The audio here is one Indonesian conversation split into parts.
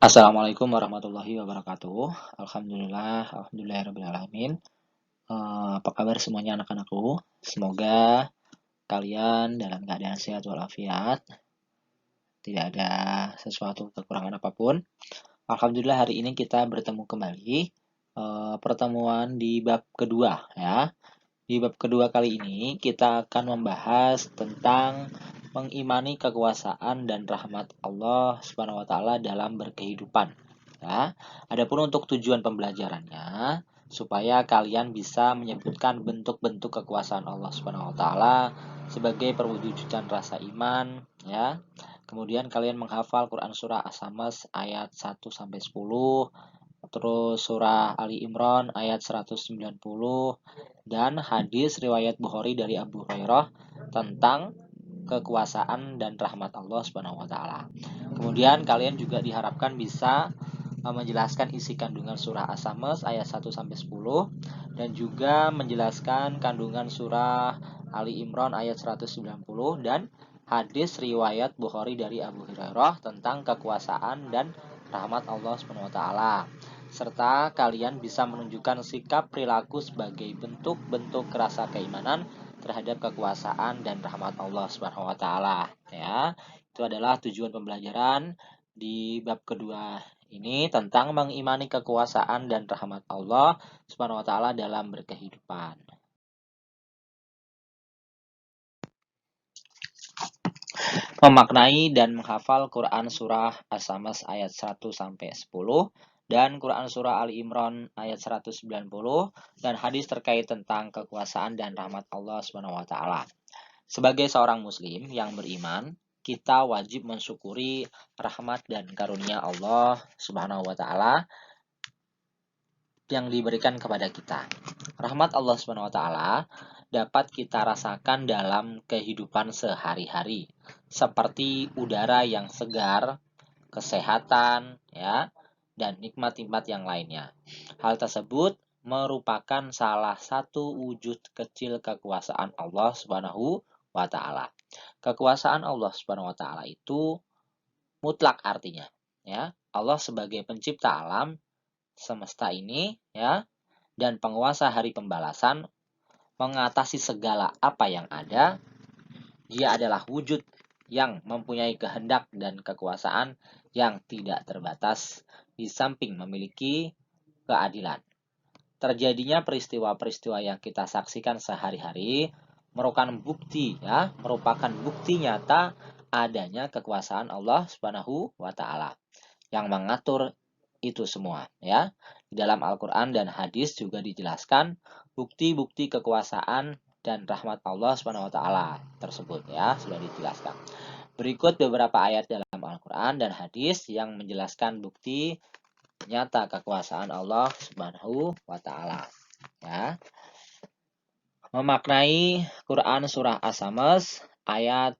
Assalamualaikum warahmatullahi wabarakatuh. Alhamdulillahirabbil alamin. Apa kabar semuanya anak-anakku? Semoga kalian dalam keadaan sehat walafiat, tidak ada sesuatu kekurangan apapun. Alhamdulillah hari ini kita bertemu kembali, pertemuan di bab kedua ya. Di bab kedua kali ini kita akan membahas tentang mengimani kekuasaan dan rahmat Allah Subhanahu wa taala dalam berkehidupan. Ya. Adapun untuk tujuan pembelajarannya supaya kalian bisa menyebutkan bentuk-bentuk kekuasaan Allah Subhanahu wa taala sebagai perwujudan rasa iman ya. Kemudian kalian menghafal Quran surah As-Samas ayat 1 sampai 10, terus surah Ali Imran ayat 190 dan hadis riwayat Bukhari dari Abu Hurairah tentang kekuasaan dan rahmat Allah Subhanahu wa taala. Kemudian kalian juga diharapkan bisa menjelaskan isi kandungan surah As-Samas ayat 1 sampai 10 dan juga menjelaskan kandungan surah Ali Imran ayat 190 dan hadis riwayat Bukhari dari Abu Hurairah tentang kekuasaan dan rahmat Allah Subhanahu wa taala. Serta kalian bisa menunjukkan sikap perilaku sebagai bentuk-bentuk rasa keimanan terhadap kekuasaan dan rahmat Allah Subhanahu wa taala ya. Itu adalah tujuan pembelajaran di bab kedua ini tentang mengimani kekuasaan dan rahmat Allah Subhanahu wa taala dalam berkehidupan. Memaknai dan menghafal Quran surah As-Samas ayat 1 sampai 10 dan Quran surah Ali Imran ayat 190 dan hadis terkait tentang kekuasaan dan rahmat Allah Subhanahu wa taala. Sebagai seorang muslim yang beriman, kita wajib mensyukuri rahmat dan karunia Allah Subhanahu wa taala yang diberikan kepada kita. Rahmat Allah Subhanahu wa taala dapat kita rasakan dalam kehidupan sehari-hari, seperti udara yang segar, kesehatan, ya, dan nikmat-nikmat yang lainnya. Hal tersebut merupakan salah satu wujud kecil kekuasaan Allah Subhanahu wa taala. Kekuasaan Allah Subhanahu wa taala itu mutlak artinya, ya. Allah sebagai pencipta alam semesta ini, ya, dan penguasa hari pembalasan mengatasi segala apa yang ada. Dia adalah wujud yang mempunyai kehendak dan kekuasaan yang tidak terbatas, di samping memiliki keadilan. Terjadinya peristiwa-peristiwa yang kita saksikan sehari-hari merupakan bukti nyata adanya kekuasaan Allah Subhanahu wa taala yang mengatur itu semua ya. Di dalam Al-Qur'an dan hadis juga dijelaskan bukti-bukti kekuasaan dan rahmat Allah Subhanahu wa taala tersebut ya, sudah dijelaskan. Berikut beberapa ayat dalam Al-Qur'an dan hadis yang menjelaskan bukti nyata kekuasaan Allah Subhanahu wa taala ya. Memaknai Quran surah As-Samas ayat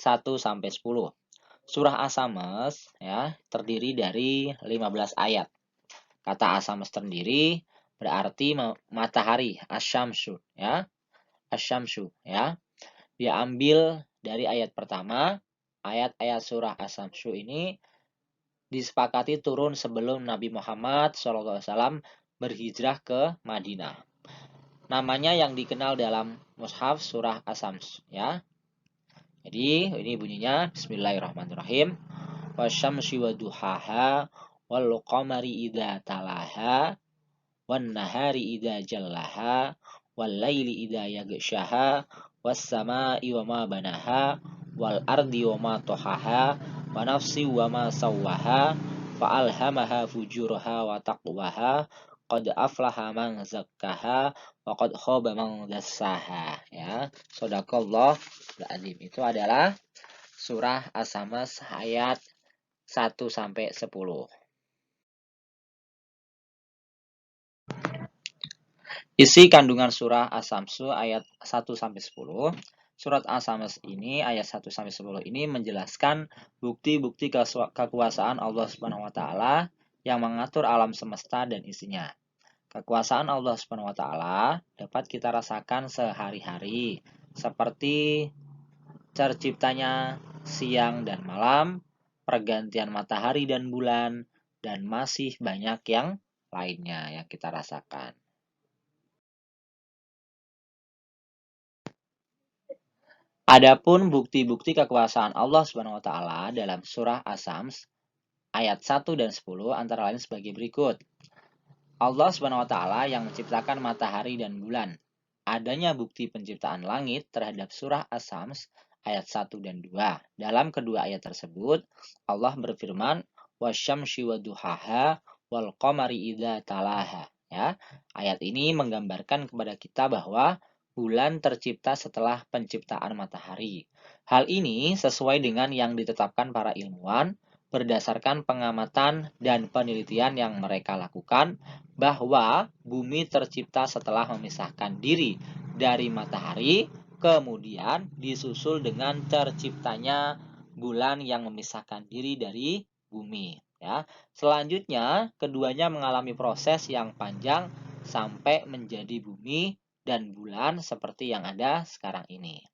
1 sampai 10. Surah As-Samas ya terdiri dari 15 ayat. Kata As-Samas sendiri berarti matahari, asy-syamsu ya. Asy-syamsu ya. Dia ambil dari ayat pertama. Ayat-ayat surah As-Syamsu ini disepakati turun sebelum Nabi Muhammad SAW berhijrah ke Madinah. Namanya yang dikenal dalam mushaf surah As-Syams ya. Jadi ini bunyinya Bismillahirrahmanirrahim. Wasyamsi waduhaha wal qamari idza talaha wan nahari idza jallaha wal laili idza yaghshaha was samai wama banaha wal ardi wama tahaha wa nafsi wama sawwaha fa alhamaha fujuraha wa taqwaha qad aflaha man zakkaha wa qad khaba man dassaha ya. Shadaqallah al-azim. Itu adalah surah As-Samas ayat 1 sampai 10. Isi kandungan surah As-Samsu ayat 1 sampai 10. Surat As-Samas ini ayat 1 sampai 10 ini menjelaskan bukti-bukti kekuasaan Allah Subhanahu wa taala yang mengatur alam semesta dan isinya. Kekuasaan Allah Subhanahu wa taala dapat kita rasakan sehari-hari seperti terciptanya siang dan malam, pergantian matahari dan bulan, dan masih banyak yang lainnya yang kita rasakan. Adapun bukti-bukti kekuasaan Allah Subhanahu wa taala dalam surah As-Sams ayat 1 dan 10 antara lain sebagai berikut. Allah Subhanahu wa taala yang menciptakan matahari dan bulan. Adanya bukti penciptaan langit terhadap surah As-Sams ayat 1 dan 2. Dalam kedua ayat tersebut, Allah berfirman, "Wasyamsi waduhaha wal qamari idza talaha." Ya, ayat ini menggambarkan kepada kita bahwa bulan tercipta setelah penciptaan matahari. Hal ini sesuai dengan yang ditetapkan para ilmuwan berdasarkan pengamatan dan penelitian yang mereka lakukan bahwa bumi tercipta setelah memisahkan diri dari matahari, kemudian disusul dengan terciptanya bulan yang memisahkan diri dari bumi. Ya. Selanjutnya, keduanya mengalami proses yang panjang sampai menjadi bumi dan bulan seperti yang ada sekarang ini.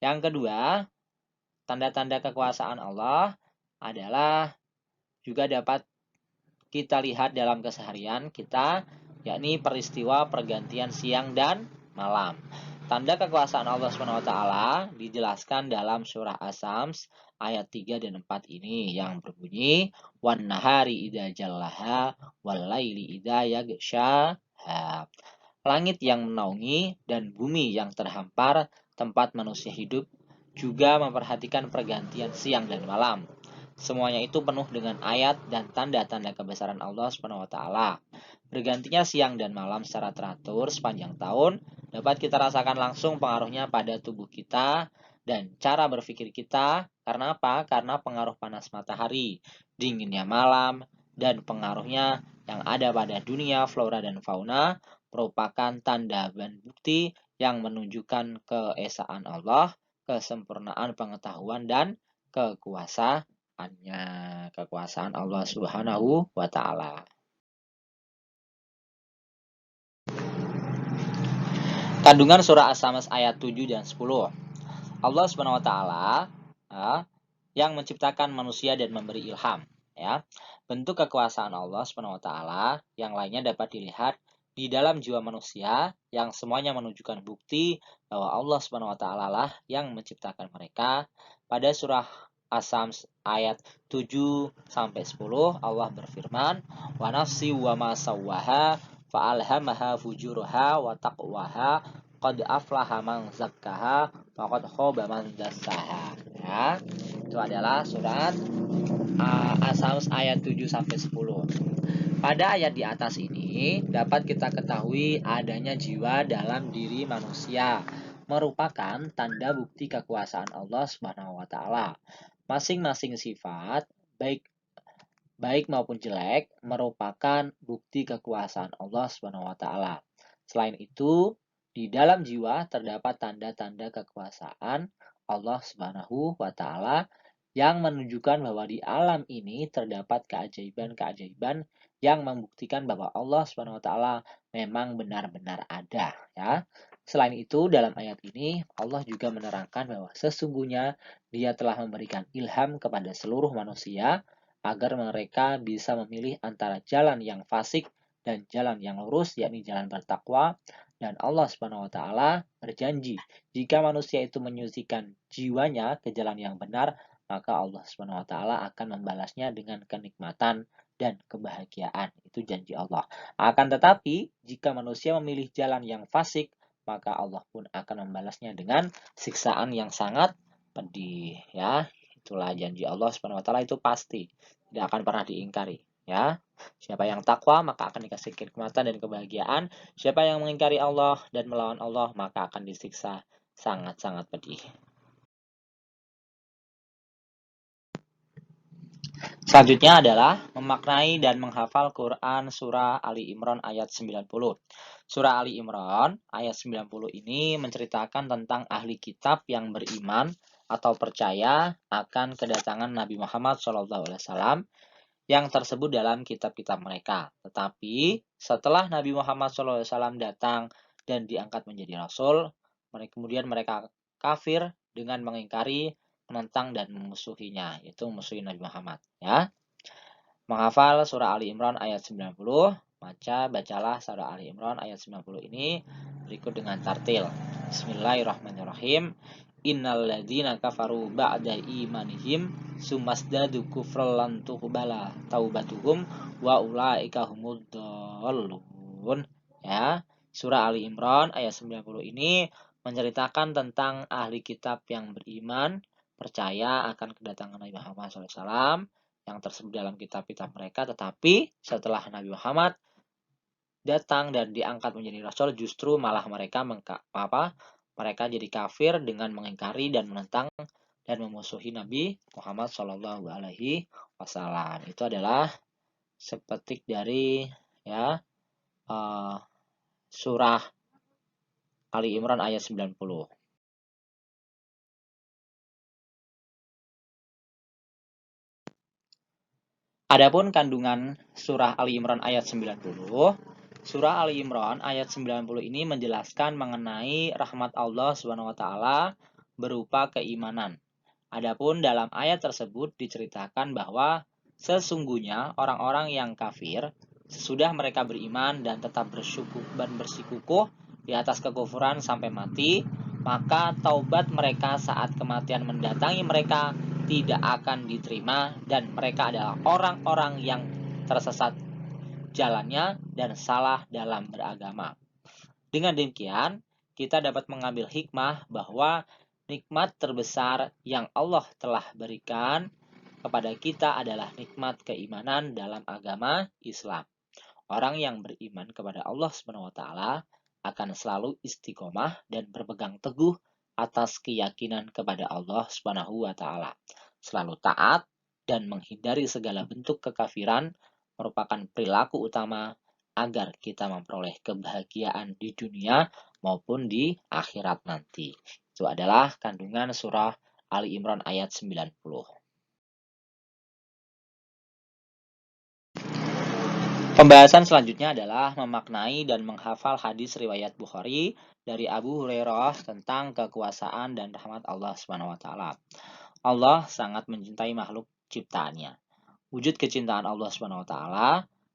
Yang kedua, tanda-tanda kekuasaan Allah adalah juga dapat kita lihat dalam keseharian kita, yakni peristiwa pergantian siang dan malam. Tanda kekuasaan Allah SWT dijelaskan dalam surah As-Sams ayat 3 dan 4 ini yang berbunyi, "Wan nahari idza jallaha wal laili idza yaghshaha." Langit yang menaungi dan bumi yang terhampar, tempat manusia hidup, juga memperhatikan pergantian siang dan malam. Semuanya itu penuh dengan ayat dan tanda-tanda kebesaran Allah SWT. Bergantinya siang dan malam secara teratur sepanjang tahun dapat kita rasakan langsung pengaruhnya pada tubuh kita dan cara berpikir kita. Karena apa? Karena pengaruh panas matahari, dinginnya malam, dan pengaruhnya yang ada pada dunia flora dan fauna merupakan tanda dan bukti yang menunjukkan keesaan Allah, kesempurnaan pengetahuan, dan kekuasaan Allah Subhanahu wa taala. Kandungan surah As-Sams ayat 7 dan 10. Allah Subhanahu wa taala yang menciptakan manusia dan memberi ilham, ya. Bentuk kekuasaan Allah Subhanahu wa taala yang lainnya dapat dilihat di dalam jiwa manusia yang semuanya menunjukkan bukti bahwa Allah Subhanahu wa taala lah yang menciptakan mereka. Pada surah As-Sams ayat 7 sampai 10 Allah berfirman, "Wa nafsi wa ma sawwaha fa'alhamaha fujuraha wa taqwaha qad aflaha man zakkaha wa qad khaba man dassaha." Ya, itu adalah surat As-Sams ayat 7 sampai 10. Pada ayat di atas ini dapat kita ketahui adanya jiwa dalam diri manusia merupakan tanda bukti kekuasaan Allah Subhanahu wa taala. Masing-masing sifat baik maupun jelek merupakan bukti kekuasaan Allah Subhanahu wa taala. Selain itu, di dalam jiwa terdapat tanda-tanda kekuasaan Allah Subhanahu wa taala yang menunjukkan bahwa di alam ini terdapat keajaiban-keajaiban yang membuktikan bahwa Allah Subhanahu wa taala memang benar-benar ada, ya. Selain itu, dalam ayat ini Allah juga menerangkan bahwa sesungguhnya Dia telah memberikan ilham kepada seluruh manusia agar mereka bisa memilih antara jalan yang fasik dan jalan yang lurus, yakni jalan bertakwa. Dan Allah Subhanahu wa taala berjanji, jika manusia itu menyucikan jiwanya ke jalan yang benar, maka Allah Subhanahu wa taala akan membalasnya dengan kenikmatan dan kebahagiaan. Itu janji Allah. Akan tetapi, jika manusia memilih jalan yang fasik, maka Allah pun akan membalasnya dengan siksaan yang sangat pedih, ya. Itulah janji Allah Subhanahu wa taala, itu pasti tidak akan pernah diingkari, ya. Siapa yang takwa maka akan dikasih kenikmatan dan kebahagiaan. Siapa yang mengingkari Allah dan melawan Allah maka akan disiksa sangat-sangat pedih. Selanjutnya adalah memaknai dan menghafal Quran surah Ali Imran ayat 90. Surah Ali Imran ayat 90 ini menceritakan tentang ahli kitab yang beriman atau percaya akan kedatangan Nabi Muhammad SAW yang tersebut dalam kitab-kitab mereka. Tetapi setelah Nabi Muhammad SAW datang dan diangkat menjadi Rasul, kemudian mereka kafir dengan mengingkari menentang dan memusuhinya, yaitu memusuhi Nabi Muhammad. Ya, menghafal surah Ali Imran ayat 90, bacalah surah Ali Imran ayat 90 ini berikut dengan tartil. Bismillahirrahmanirrahim. Innal ladzina kafaru ba'da imanihim sumasdadu kufran lan tuqbala taubatuhum wa ulaika humud dhallun. Ya, surah Ali Imran ayat 90 ini menceritakan tentang ahli kitab yang beriman, percaya akan kedatangan Nabi Muhammad SAW yang tersebut dalam kitab-kitab mereka, tetapi setelah Nabi Muhammad datang dan diangkat menjadi rasul, justru malah mereka mereka jadi kafir dengan mengingkari dan menentang dan memusuhi Nabi Muhammad Shallallahu Alaihi Wasallam. Itu adalah sepetik dari ya surah Ali Imran ayat 90. Adapun kandungan surah Ali Imran ayat 90, surah Ali Imran ayat 90 ini menjelaskan mengenai rahmat Allah SWT berupa keimanan. Adapun dalam ayat tersebut diceritakan bahwa sesungguhnya orang-orang yang kafir sesudah mereka beriman dan tetap bersikukuh di atas kekufuran sampai mati, maka taubat mereka saat kematian mendatangi mereka tidak akan diterima dan mereka adalah orang-orang yang tersesat jalannya dan salah dalam beragama. Dengan demikian, kita dapat mengambil hikmah bahwa nikmat terbesar yang Allah telah berikan kepada kita adalah nikmat keimanan dalam agama Islam. Orang yang beriman kepada Allah SWT akan selalu istiqomah dan berpegang teguh atas keyakinan kepada Allah SWT. Selalu taat dan menghindari segala bentuk kekafiran merupakan perilaku utama agar kita memperoleh kebahagiaan di dunia maupun di akhirat nanti. Itu adalah kandungan surah Ali Imran ayat 90. Pembahasan selanjutnya adalah memaknai dan menghafal hadis riwayat Bukhari dari Abu Hurairah tentang kekuasaan dan rahmat Allah SWT. Allah sangat mencintai makhluk ciptaannya. Wujud kecintaan Allah SWT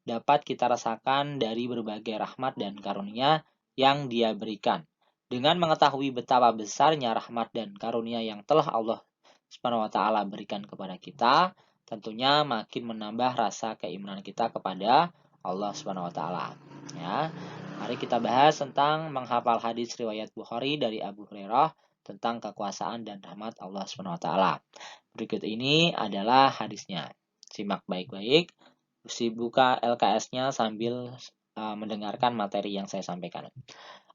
dapat kita rasakan dari berbagai rahmat dan karunia yang Dia berikan. Dengan mengetahui betapa besarnya rahmat dan karunia yang telah Allah SWT berikan kepada kita, tentunya makin menambah rasa keimanan kita kepada Allah SWT. Ya, mari kita bahas tentang menghafal hadis riwayat Bukhari dari Abu Hurairah tentang kekuasaan dan rahmat Allah SWT. Berikut ini adalah hadisnya. Simak baik-baik. Buka LKS-nya sambil mendengarkan materi yang saya sampaikan.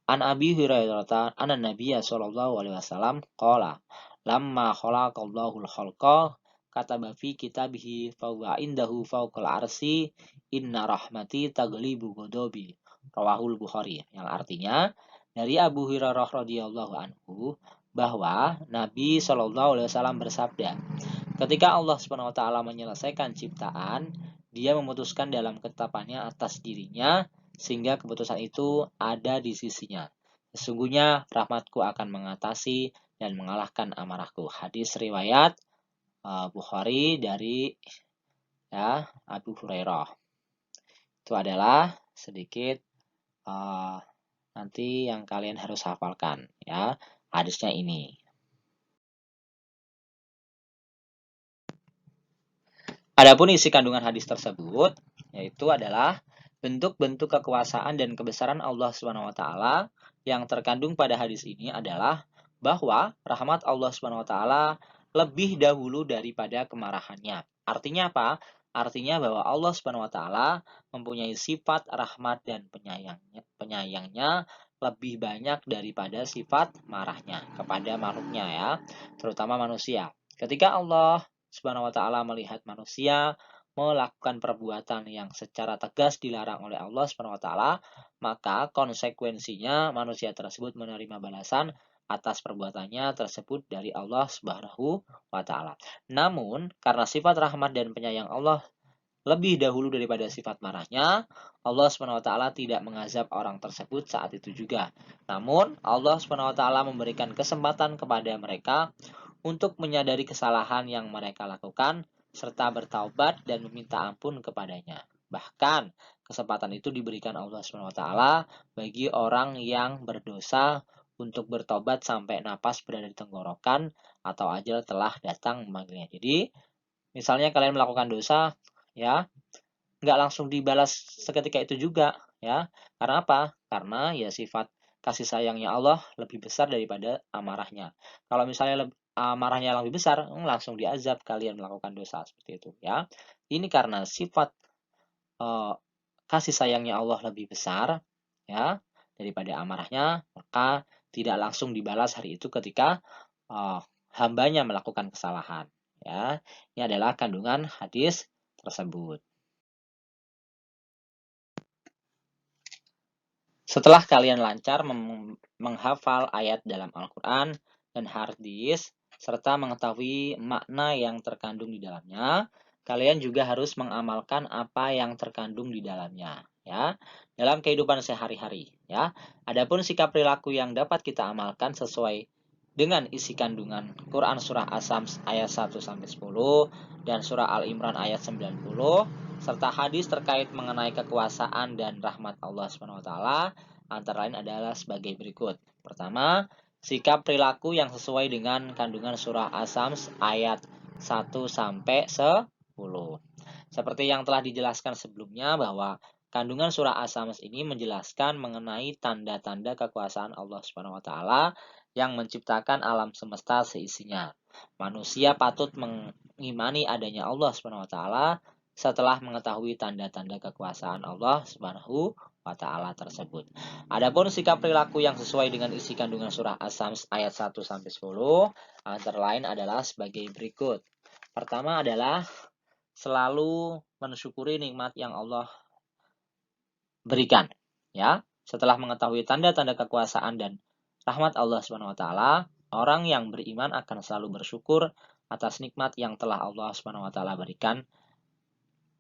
An Abi Hurairah anna Nabiyya sallallahu alaihi wasallam qala lamma khalaqallahu al-khalqa kataba fi kitabihi fa huwa indahu fawqal arsy inna rahmati taglibu ghadabi. Rawahul Bukhari, yang artinya dari Abu Hurairah radhiyallahu anhu bahwa Nabi Shallallahu alaihi wasallam bersabda, ketika Allah Subhanahu wa taala menyelesaikan ciptaan, Dia memutuskan dalam ketetapannya atas dirinya sehingga keputusan itu ada di sisinya. Sesungguhnya rahmatku akan mengatasi dan mengalahkan amarahku. Hadis riwayat Bukhari dari Abu Hurairah. Itu adalah sedikit nanti yang kalian harus hafalkan, ya, hadisnya ini. Adapun isi kandungan hadis tersebut yaitu adalah bentuk-bentuk kekuasaan dan kebesaran Allah SWT yang terkandung pada hadis ini adalah bahwa rahmat Allah SWT lebih dahulu daripada kemarahannya. Artinya apa? Artinya bahwa Allah SWT mempunyai sifat rahmat dan penyayangnya lebih banyak daripada sifat marahnya kepada makhluknya, ya, terutama manusia. Ketika Allah Subhanahu wa taala melihat manusia melakukan perbuatan yang secara tegas dilarang oleh Allah Subhanahu wa taala, maka konsekuensinya manusia tersebut menerima balasan atas perbuatannya tersebut dari Allah Subhanahu wa taala. Namun, karena sifat rahmat dan penyayang Allah lebih dahulu daripada sifat marahnya, Allah Subhanahu wa taala tidak mengazab orang tersebut saat itu juga. Namun, Allah Subhanahu wa taala memberikan kesempatan kepada mereka untuk menyadari kesalahan yang mereka lakukan serta bertaubat dan meminta ampun kepadanya. Bahkan kesempatan itu diberikan Allah SWT bagi orang yang berdosa untuk bertobat sampai napas berada di tenggorokan atau ajal telah datang memanggilnya. Jadi, misalnya kalian melakukan dosa, ya, nggak langsung dibalas seketika itu juga, ya. Karena apa? Karena ya sifat kasih sayangnya Allah lebih besar daripada amarahnya. Kalau misalnya amarahnya lebih besar, langsung diazab kalian melakukan dosa seperti itu, ya. Ini karena sifat eh, kasih sayangnya Allah lebih besar, ya, daripada amarahnya, maka tidak langsung dibalas hari itu ketika eh, hambanya melakukan kesalahan, ya. Ini adalah kandungan hadis tersebut. Setelah kalian lancar menghafal ayat dalam Al-Quran dan hadis, serta mengetahui makna yang terkandung di dalamnya, kalian juga harus mengamalkan apa yang terkandung di dalamnya, ya, dalam kehidupan sehari-hari, ya. Adapun sikap perilaku yang dapat kita amalkan sesuai dengan isi kandungan Quran surah As-Sams ayat 1 sampai 10 dan surah Al-Imran ayat 90 serta hadis terkait mengenai kekuasaan dan rahmat Allah SWT antara lain adalah sebagai berikut. Pertama, sikap perilaku yang sesuai dengan kandungan surah As-Sams ayat 1 sampai 10. Seperti yang telah dijelaskan sebelumnya bahwa kandungan surah As-Sams ini menjelaskan mengenai tanda-tanda kekuasaan Allah SWT yang menciptakan alam semesta seisinya. Manusia patut mengimani adanya Allah SWT setelah mengetahui tanda-tanda kekuasaan Allah Subhanahu wa taala tersebut. Adapun sikap perilaku yang sesuai dengan isi kandungan surah As-Sams ayat 1 sampai 10 antara lain adalah sebagai berikut. Pertama adalah selalu mensyukuri nikmat yang Allah berikan, ya. Setelah mengetahui tanda-tanda kekuasaan dan rahmat Allah Subhanahu wa taala, orang yang beriman akan selalu bersyukur atas nikmat yang telah Allah Subhanahu wa taala berikan.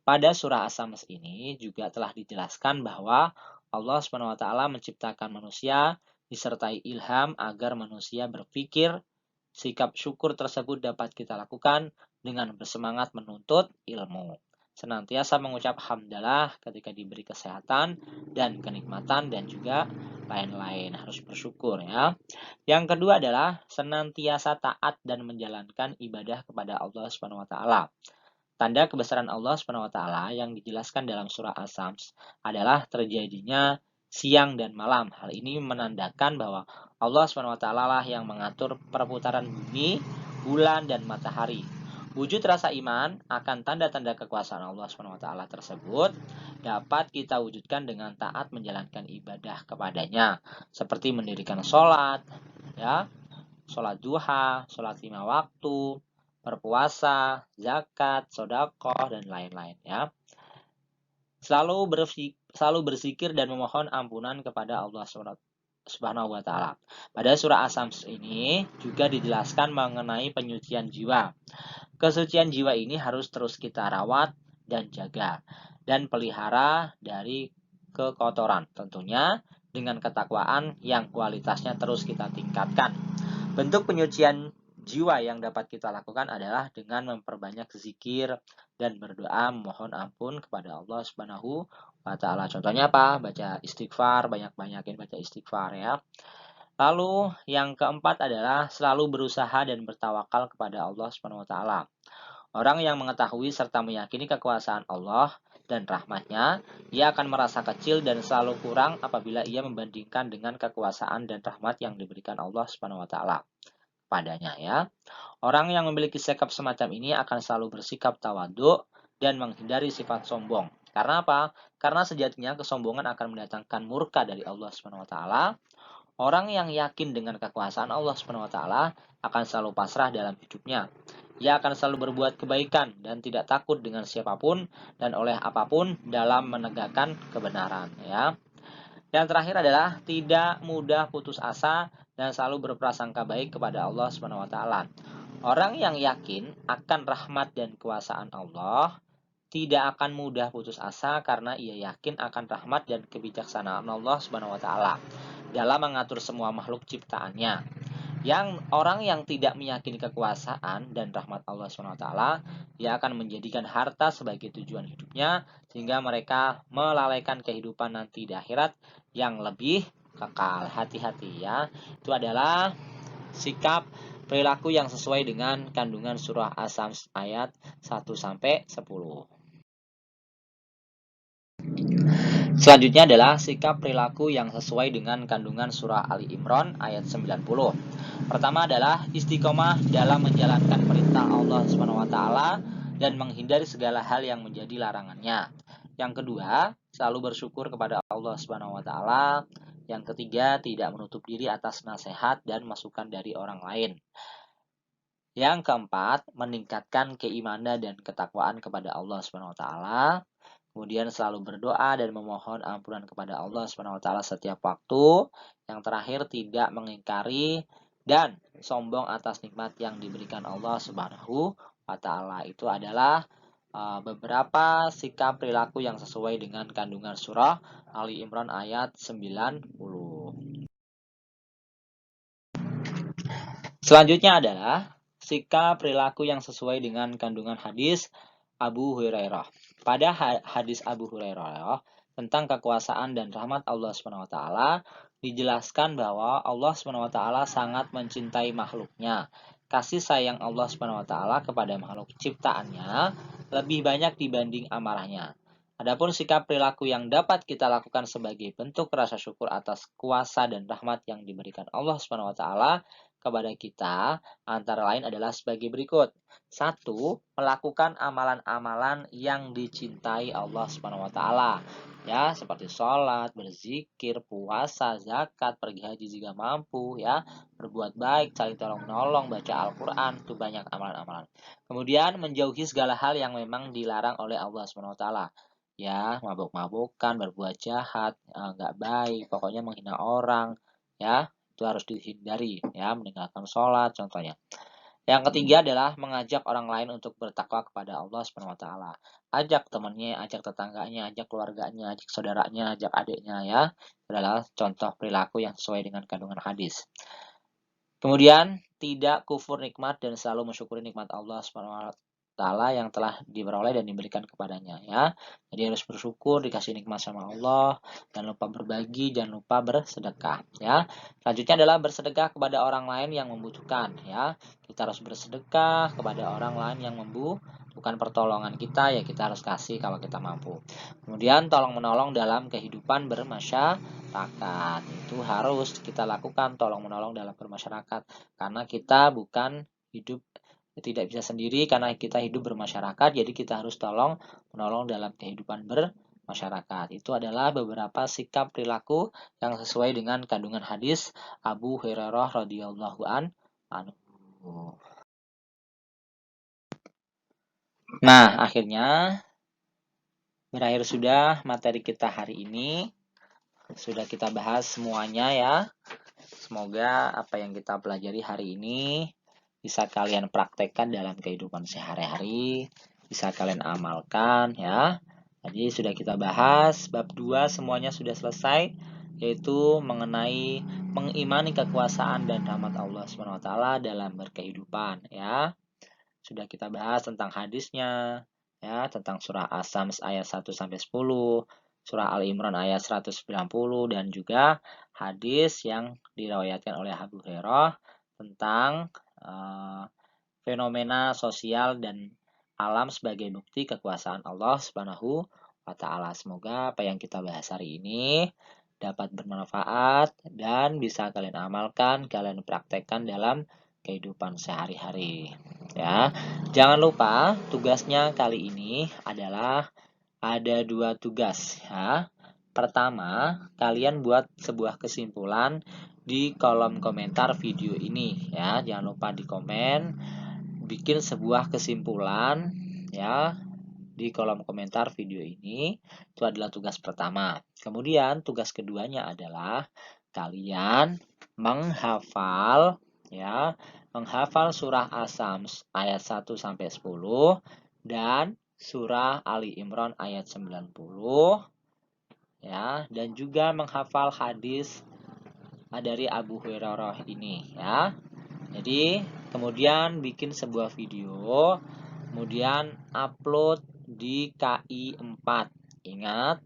Pada surah As-Sams ini juga telah dijelaskan bahwa Allah SWT menciptakan manusia disertai ilham agar manusia berpikir. Sikap syukur tersebut dapat kita lakukan dengan bersemangat menuntut ilmu. Senantiasa mengucap hamdalah ketika diberi kesehatan dan kenikmatan dan juga lain-lain. Harus bersyukur, ya. Yang kedua adalah senantiasa taat dan menjalankan ibadah kepada Allah SWT. Tanda kebesaran Allah SWT yang dijelaskan dalam surah As-Sams adalah terjadinya siang dan malam. Hal ini menandakan bahwa Allah SWT lah yang mengatur perputaran bumi, bulan, dan matahari. Wujud rasa iman akan tanda-tanda kekuasaan Allah SWT tersebut dapat kita wujudkan dengan taat menjalankan ibadah kepadanya, seperti mendirikan sholat, ya, sholat duha, sholat 5 waktu, berpuasa, zakat, sedekah, dan lain-lain, ya. Selalu berzikir dan memohon ampunan kepada Allah Subhanahu wa taala. Pada surah As-Sams ini juga dijelaskan mengenai penyucian jiwa. Kesucian jiwa ini harus terus kita rawat dan jaga dan pelihara dari kekotoran, tentunya dengan ketakwaan yang kualitasnya terus kita tingkatkan. Bentuk penyucian jiwa yang dapat kita lakukan adalah dengan memperbanyak zikir dan berdoa memohon ampun kepada Allah Subhanahu wa taala. Contohnya apa? Baca istighfar, banyak-banyakin baca istighfar, ya. Lalu yang keempat adalah selalu berusaha dan bertawakal kepada Allah Subhanahu wa taala. Orang yang mengetahui serta meyakini kekuasaan Allah dan rahmatnya, ia akan merasa kecil dan selalu kurang apabila ia membandingkan dengan kekuasaan dan rahmat yang diberikan Allah Subhanahu wa taala padanya, ya. Orang yang memiliki sikap semacam ini akan selalu bersikap tawadhu dan menghindari sifat sombong. Karena apa? Karena sejatinya kesombongan akan mendatangkan murka dari Allah Subhanahu wa taala. Orang yang yakin dengan kekuasaan Allah Subhanahu wa taala akan selalu pasrah dalam hidupnya. Ia akan selalu berbuat kebaikan dan tidak takut dengan siapapun dan oleh apapun dalam menegakkan kebenaran, ya. Yang terakhir adalah tidak mudah putus asa dan selalu berprasangka baik kepada Allah Subhanahu wa taala. Orang yang yakin akan rahmat dan kekuasaan Allah tidak akan mudah putus asa karena ia yakin akan rahmat dan kebijaksanaan Allah Subhanahu wa taala dalam mengatur semua makhluk ciptaannya. Orang yang tidak meyakini kekuasaan dan rahmat Allah SWT, ia akan menjadikan harta sebagai tujuan hidupnya, sehingga mereka melalaikan kehidupan nanti di akhirat yang lebih kekal. Hati-hati ya. Itu adalah sikap perilaku yang sesuai dengan kandungan surah As-Sams ayat 1-10. Selanjutnya adalah sikap perilaku yang sesuai dengan kandungan surah Ali Imran ayat 90. Pertama adalah istiqomah dalam menjalankan perintah Allah SWT dan menghindari segala hal yang menjadi larangannya. Yang kedua, selalu bersyukur kepada Allah SWT. Yang ketiga, tidak menutup diri atas nasihat dan masukan dari orang lain. Yang keempat, meningkatkan keimanan dan ketakwaan kepada Allah SWT. Kemudian selalu berdoa dan memohon ampunan kepada Allah SWT setiap waktu. Yang terakhir, tidak mengingkari dan sombong atas nikmat yang diberikan Allah Subhanahu wa taala. Itu adalah beberapa sikap perilaku yang sesuai dengan kandungan surah Ali Imran ayat 90. Selanjutnya adalah sikap perilaku yang sesuai dengan kandungan hadis Abu Hurairah. Pada hadis Abu Hurairah tentang kekuasaan dan rahmat Allah SWT, dijelaskan bahwa Allah SWT sangat mencintai makhluknya. Kasih sayang Allah SWT kepada makhluk ciptaannya lebih banyak dibanding amarahnya. Adapun sikap perilaku yang dapat kita lakukan sebagai bentuk rasa syukur atas kuasa dan rahmat yang diberikan Allah SWT kepada kita, antara lain adalah sebagai berikut. 1. Melakukan amalan-amalan yang dicintai Allah SWT. Ya, seperti sholat, berzikir, puasa, zakat, pergi haji jika mampu, ya, berbuat baik, saling tolong-menolong, baca Al-Quran, itu banyak amalan-amalan. Kemudian menjauhi segala hal yang memang dilarang oleh Allah SWT. Ya, mabuk-mabukan, berbuat jahat, nggak baik, pokoknya menghina orang, ya, itu harus dihindari, ya, meninggalkan sholat contohnya. Yang ketiga adalah mengajak orang lain untuk bertakwa kepada Allah SWT. Ajak temannya, ajak tetangganya, ajak keluarganya, ajak saudaranya, ajak adiknya, ya. Itu adalah contoh perilaku yang sesuai dengan kandungan hadis. Kemudian tidak kufur nikmat dan selalu mensyukuri nikmat Allah SWT yang telah diperoleh dan diberikan kepadanya, ya. Jadi harus bersyukur dikasih nikmat sama Allah, jangan lupa berbagi, jangan lupa bersedekah, ya. Selanjutnya adalah bersedekah kepada orang lain yang membutuhkan, ya. Kita harus bersedekah kepada orang lain yang membutuhkan pertolongan kita, ya kita harus kasih kalau kita mampu. Kemudian tolong menolong dalam kehidupan bermasyarakat. Itu harus kita lakukan, tolong menolong dalam bermasyarakat, karena kita bukan hidup tidak bisa sendiri, karena kita hidup bermasyarakat, jadi kita harus tolong menolong dalam kehidupan bermasyarakat. Itu adalah beberapa sikap perilaku yang sesuai dengan kandungan hadis Abu Hurairah radhiyallahu anhu. Nah, akhirnya berakhir sudah materi kita hari ini. Sudah kita bahas semuanya, ya. Semoga apa yang kita pelajari hari ini bisa kalian praktekkan dalam kehidupan sehari-hari, bisa kalian amalkan, ya. Jadi sudah kita bahas bab 2 semuanya sudah selesai, yaitu mengenai mengimani kekuasaan dan rahmat Allah SWT dalam berkehidupan, ya. Sudah kita bahas tentang hadisnya, ya, tentang surah As-Sams ayat 1-10, surah Al-Imran ayat 190, dan juga hadis yang diriwayatkan oleh Abu Hurairah tentang fenomena sosial dan alam sebagai bukti kekuasaan Allah Subhanahu wa taala. Semoga apa yang kita bahas hari ini dapat bermanfaat dan bisa kalian amalkan, kalian praktekkan dalam kehidupan sehari-hari, ya. Jangan lupa tugasnya kali ini adalah ada 2 tugas, ya. Pertama, kalian buat sebuah kesimpulan di kolom komentar video ini, ya. Jangan lupa di komen, bikin sebuah kesimpulan, ya, di kolom komentar video ini. Itu adalah tugas pertama. Kemudian tugas keduanya adalah kalian menghafal, ya, menghafal surah As-Sams ayat 1-10 dan surah Ali Imran ayat 90, ya, dan juga menghafal hadis dari Abu Hurairah ini ya. Jadi kemudian bikin sebuah video, kemudian upload di KI 4. Ingat,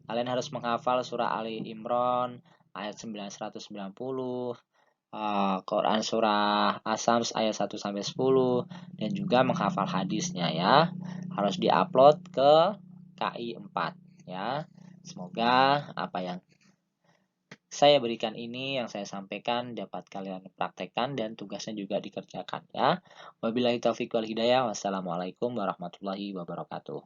kalian harus menghafal surah Ali Imran ayat 990, Quran surah Asams ayat 1 sampai 10, dan juga menghafal hadisnya ya. Harus diupload ke KI 4 ya. Semoga apa yang saya berikan ini, yang saya sampaikan, dapat kalian praktekkan dan tugasnya juga dikerjakan ya. Wabillahi taufiq wal hidayah. Wassalamualaikum warahmatullahi wabarakatuh.